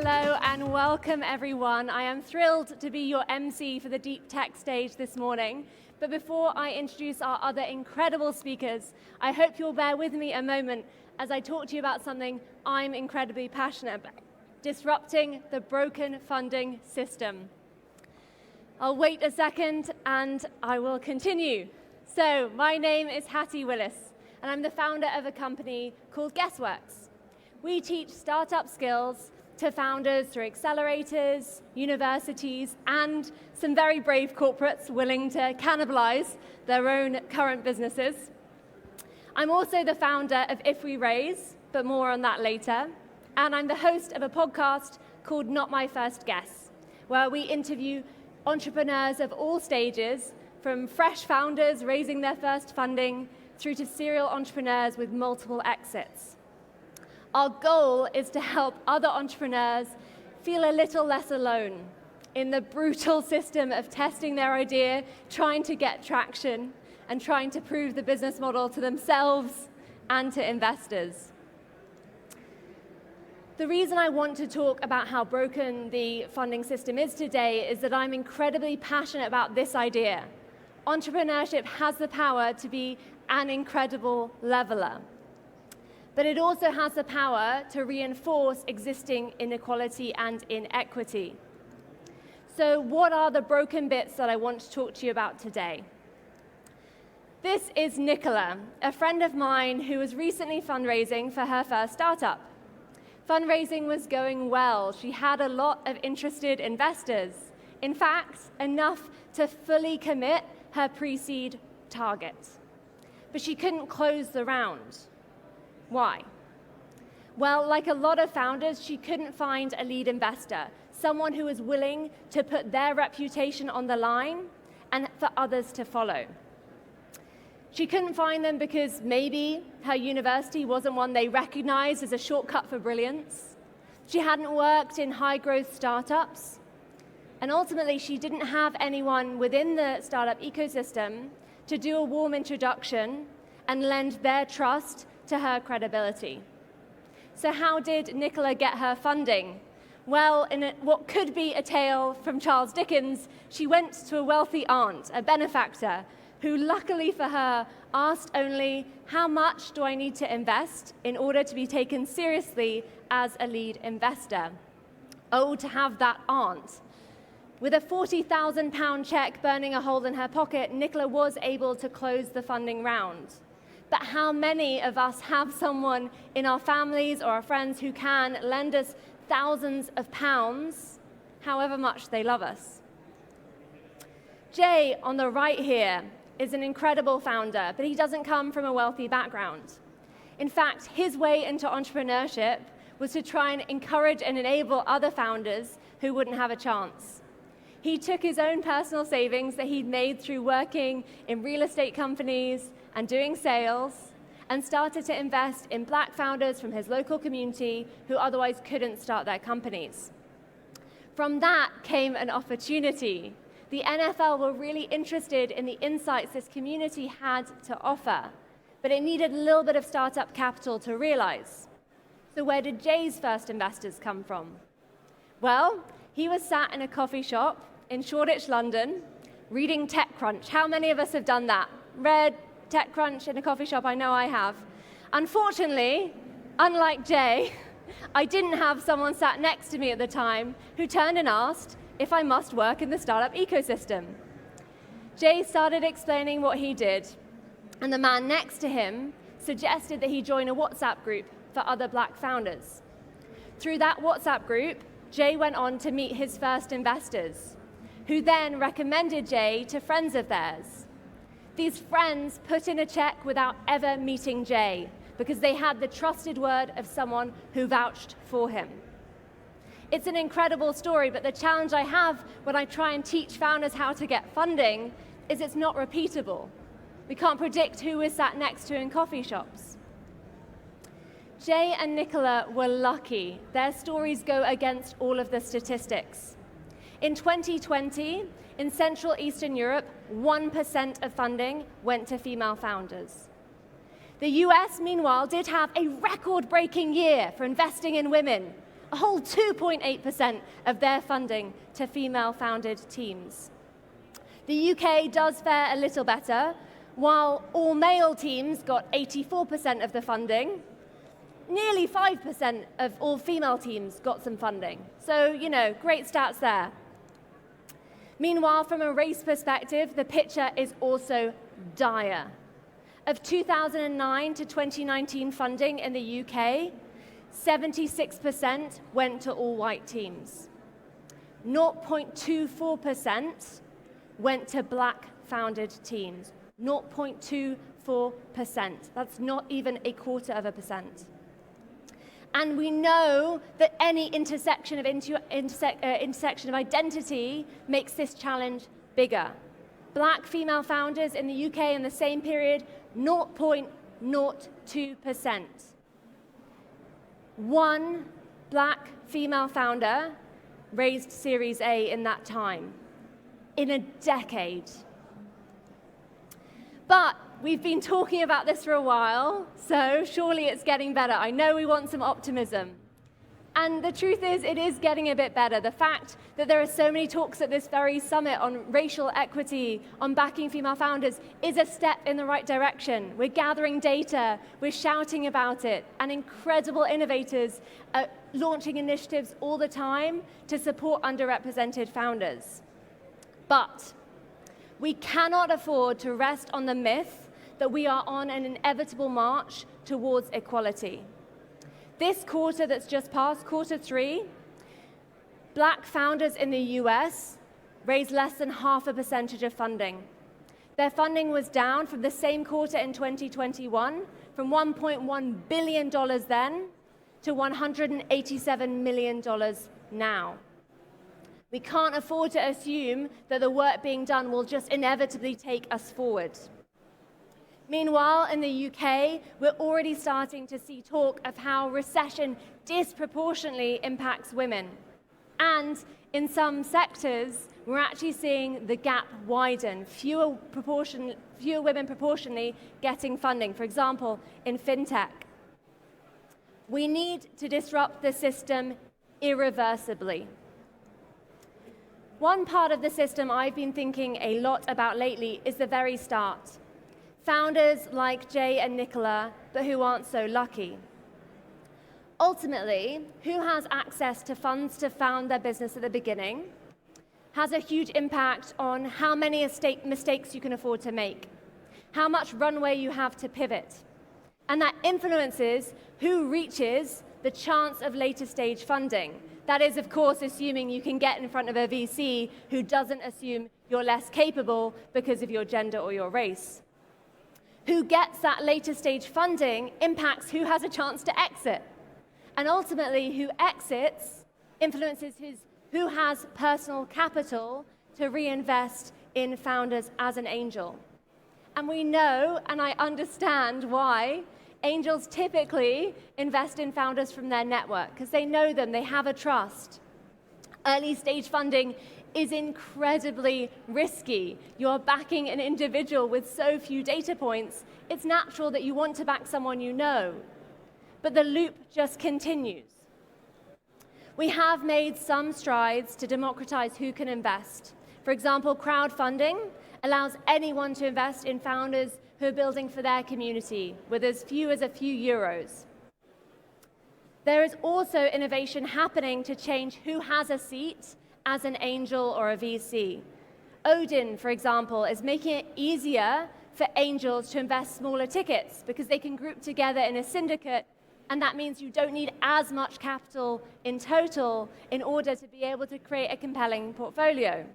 Hello and welcome everyone. I am thrilled to be your MC for the Deep Tech stage this morning. But before I introduce our other incredible speakers, I hope you'll bear with me a moment as I talk to you about something I'm incredibly passionate about: disrupting the broken funding system. I'll wait a second and I will continue. So, my name is Hattie Willis, and I'm the founder of a company called GuessWorks. We teach startup skills to founders through accelerators, universities, and some very brave corporates willing to cannibalize their own current businesses. I'm also the founder of IfWeRaise, but more on that later. And I'm the host of a podcast called Not My First Guess, where we interview entrepreneurs of all stages, from fresh founders raising their first funding through to serial entrepreneurs with multiple exits. Our goal is to help other entrepreneurs feel a little less alone in the brutal system of testing their idea, trying to get traction, and trying to prove the business model to themselves and to investors. The reason I want to talk about how broken the funding system is today is that I'm incredibly passionate about this idea. Entrepreneurship has the power to be an incredible leveler. But it also has the power to reinforce existing inequality and inequity. So what are the broken bits that I want to talk to you about today? This is Nicola, a friend of mine who was recently fundraising for her first startup. Fundraising was going well. She had a lot of interested investors. In fact, enough to fully commit her pre-seed target. But she couldn't close the round. Why? Well, like a lot of founders, she couldn't find a lead investor, someone who was willing to put their reputation on the line and for others to follow. She couldn't find them because maybe her university wasn't one they recognized as a shortcut for brilliance. She hadn't worked in high-growth startups. And ultimately, she didn't have anyone within the startup ecosystem to do a warm introduction and lend their trust to her credibility. So how did Nicola get her funding? Well, in what could be a tale from Charles Dickens, she went to a wealthy aunt, a benefactor, who luckily for her asked only, how much do I need to invest in order to be taken seriously as a lead investor? Oh, to have that aunt. With a £40,000 check burning a hole in her pocket, Nicola was able to close the funding round. But how many of us have someone in our families or our friends who can lend us thousands of pounds, however much they love us? Jay, on the right here, is an incredible founder, but he doesn't come from a wealthy background. In fact, his way into entrepreneurship was to try and encourage and enable other founders who wouldn't have a chance. He took his own personal savings that he'd made through working in real estate companies and doing sales, and started to invest in black founders from his local community who otherwise couldn't start their companies. From that came an opportunity. The NFL were really interested in the insights this community had to offer, but it needed a little bit of startup capital to realize. So where did Jay's first investors come from? Well, he was sat in a coffee shop in Shoreditch, London, reading TechCrunch. How many of us have done that? Read TechCrunch in a coffee shop? I know I have. Unfortunately, unlike Jay, I didn't have someone sat next to me at the time who turned and asked if I must work in the startup ecosystem. Jay started explaining what he did, and the man next to him suggested that he join a WhatsApp group for other black founders. Through that WhatsApp group, Jay went on to meet his first investors, who then recommended Jay to friends of theirs. These friends put in a check without ever meeting Jay because they had the trusted word of someone who vouched for him. It's an incredible story, but the challenge I have when I try and teach founders how to get funding is it's not repeatable. We can't predict who is sat next to in coffee shops. Jay and Nicola were lucky. Their stories go against all of the statistics. In 2020, in Central Eastern Europe, 1% of funding went to female founders. The US, meanwhile, did have a record-breaking year for investing in women. a whole 2.8% of their funding to female-founded teams. The UK does fare a little better. While all male teams got 84% of the funding, nearly 5% of all female teams got some funding. So, great stats there. Meanwhile, from a race perspective, the picture is also dire. Of 2009 to 2019 funding in the UK, 76% went to all white teams. 0.24% went to black-founded teams. 0.24%. That's not even 0.25%. And we know that any intersection of identity makes this challenge bigger. Black female founders in the UK in the same period, 0.02%. One black female founder raised Series A in that time, in a decade. But we've been talking about this for a while, so surely it's getting better. I know we want some optimism. And the truth is, it is getting a bit better. The fact that there are so many talks at this very summit on racial equity, on backing female founders, is a step in the right direction. We're gathering data, we're shouting about it, and incredible innovators are launching initiatives all the time to support underrepresented founders. But we cannot afford to rest on the myth that we are on an inevitable march towards equality. This quarter that's just passed, quarter 3, black founders in the US raised less than 0.5% of funding. Their funding was down from the same quarter in 2021, from $1.1 billion then to $187 million now. We can't afford to assume that the work being done will just inevitably take us forward. Meanwhile, in the UK, we're already starting to see talk of how recession disproportionately impacts women. And in some sectors, we're actually seeing the gap widen, fewer women proportionally getting funding, for example, in fintech. We need to disrupt the system irreversibly. One part of the system I've been thinking a lot about lately is the very start. Founders like Jay and Nicola, but who aren't so lucky. Ultimately, who has access to funds to found their business at the beginning has a huge impact on how many mistakes you can afford to make, how much runway you have to pivot. And that influences who reaches the chance of later stage funding. That is, of course, assuming you can get in front of a VC who doesn't assume you're less capable because of your gender or your race. Who gets that later stage funding impacts who has a chance to exit. And ultimately, who exits influences who has personal capital to reinvest in founders as an angel. And we know, and I understand why, angels typically invest in founders from their network because they know them, they have a trust. Early stage funding is incredibly risky. You're backing an individual with so few data points. It's natural that you want to back someone you know. But the loop just continues. We have made some strides to democratize who can invest. For example, crowdfunding allows anyone to invest in founders who are building for their community with as few as a few euros. There is also innovation happening to change who has a seat as an angel or a VC. Odin, for example, is making it easier for angels to invest smaller tickets because they can group together in a syndicate, and that means you don't need as much capital in total in order to be able to create a compelling portfolio.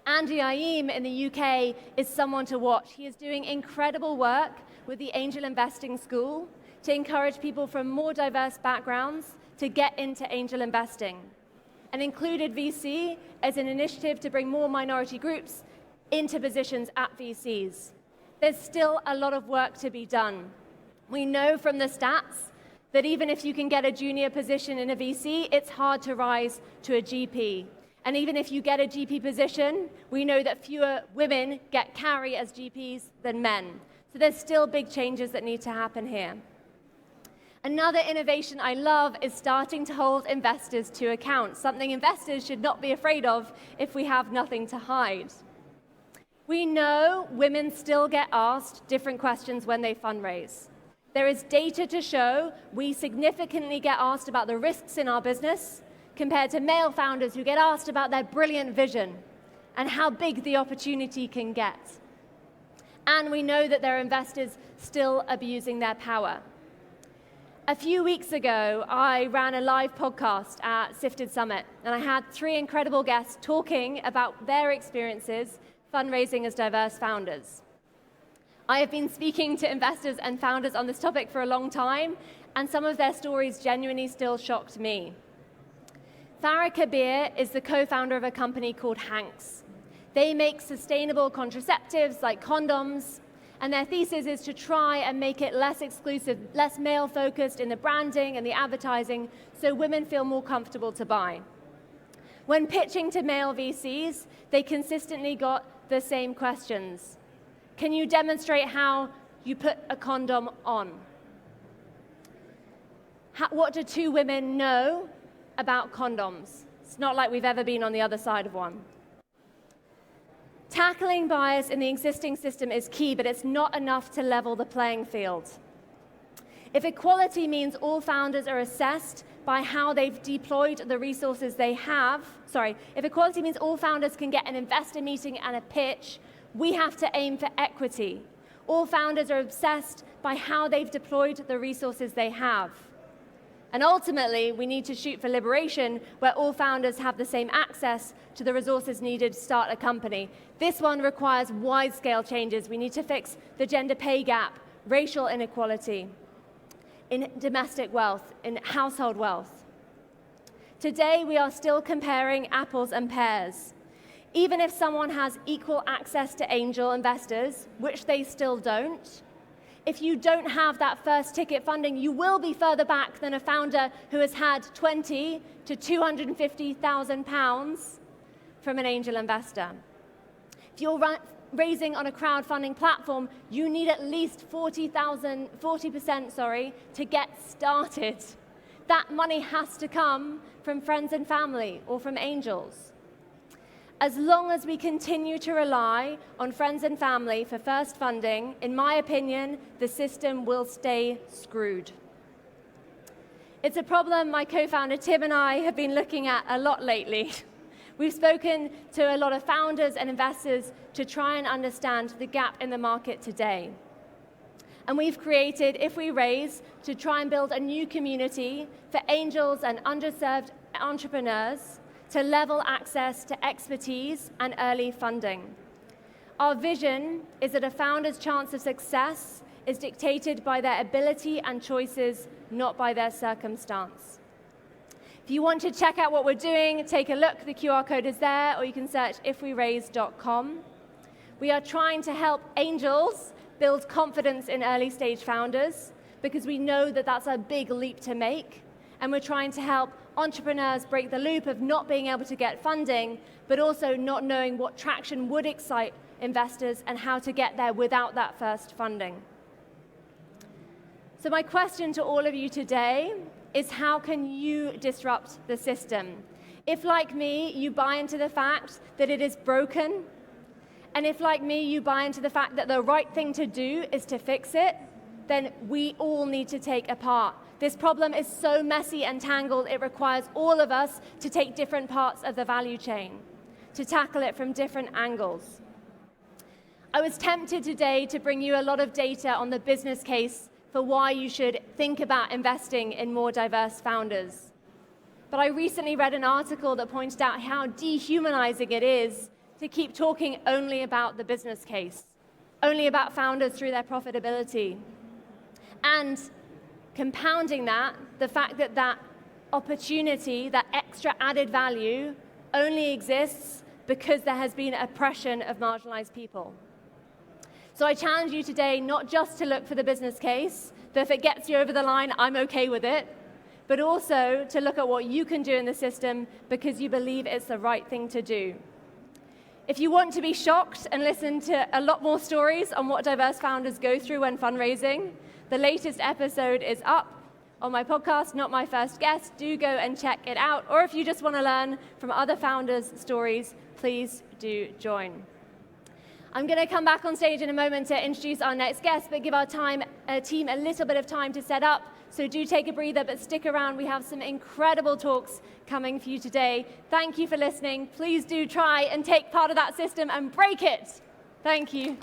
Andy Ayeem in the UK is someone to watch. He is doing incredible work with the Angel Investing School to encourage people from more diverse backgrounds to get into angel investing. And included VC as an initiative to bring more minority groups into positions at VCs. There's still a lot of work to be done. We know from the stats that even if you can get a junior position in a VC, it's hard to rise to a GP. And even if you get a GP position, we know that fewer women get carry as GPs than men. So there's still big changes that need to happen here. Another innovation I love is starting to hold investors to account, something investors should not be afraid of if we have nothing to hide. We know women still get asked different questions when they fundraise. There is data to show we significantly get asked about the risks in our business compared to male founders who get asked about their brilliant vision and how big the opportunity can get. And we know that there are investors still abusing their power. A few weeks ago, I ran a live podcast at Sifted Summit, and I had 3 incredible guests talking about their experiences fundraising as diverse founders. I have been speaking to investors and founders on this topic for a long time, and some of their stories genuinely still shocked me. Farah Kabir is the co-founder of a company called Hanks. They make sustainable contraceptives like condoms, and their thesis is to try and make it less exclusive, less male-focused in the branding and the advertising, so women feel more comfortable to buy. When pitching to male VCs, they consistently got the same questions. Can you demonstrate how you put a condom on? What do 2 women know about condoms? It's not like we've ever been on the other side of one. Tackling bias in the existing system is key, but it's not enough to level the playing field. If equality means all founders are assessed by how they've deployed the resources they have, if equality means all founders can get an investor meeting and a pitch, we have to aim for equity. All founders are obsessed by how they've deployed the resources they have. And ultimately, we need to shoot for liberation, where all founders have the same access to the resources needed to start a company. This one requires wide-scale changes. We need to fix the gender pay gap, racial inequality, in domestic wealth, in household wealth. Today, we are still comparing apples and pears. Even if someone has equal access to angel investors, which they still don't, if you don't have that first ticket funding, you will be further back than a founder who has had 20 to 250,000 pounds from an angel investor. If you're raising on a crowdfunding platform, you need at least 40% to get started. That money has to come from friends and family or from angels. As long as we continue to rely on friends and family for first funding, in my opinion, the system will stay screwed. It's a problem my co-founder Tim and I have been looking at a lot lately. We've spoken to a lot of founders and investors to try and understand the gap in the market today. And we've created IfWeRaise to try and build a new community for angels and underserved entrepreneurs to level access to expertise and early funding. Our vision is that a founder's chance of success is dictated by their ability and choices, not by their circumstance. If you want to check out what we're doing, take a look. The QR code is there, or you can search ifweraise.com. We are trying to help angels build confidence in early stage founders because we know that that's a big leap to make. And we're trying to help entrepreneurs break the loop of not being able to get funding, but also not knowing what traction would excite investors and how to get there without that first funding. So my question to all of you today is, how can you disrupt the system? If, like me, you buy into the fact that it is broken, and if, like me, you buy into the fact that the right thing to do is to fix it, then we all need to take a part. This problem is so messy and tangled, it requires all of us to take different parts of the value chain, to tackle it from different angles. I was tempted today to bring you a lot of data on the business case for why you should think about investing in more diverse founders. But I recently read an article that pointed out how dehumanizing it is to keep talking only about the business case, only about founders through their profitability. And compounding that, the fact that that opportunity, that extra added value, only exists because there has been oppression of marginalized people. So I challenge you today not just to look for the business case, that if it gets you over the line, I'm okay with it, but also to look at what you can do in the system because you believe it's the right thing to do. If you want to be shocked and listen to a lot more stories on what diverse founders go through when fundraising, the latest episode is up. on my podcast, Not My First Guest. Do go and check it out. Or if you just want to learn from other founders' stories, please do join. I'm going to come back on stage in a moment to introduce our next guest, but give our team a little bit of time to set up. So do take a breather, but stick around. We have some incredible talks coming for you today. Thank you for listening. Please do try and take part of that system and break it. Thank you.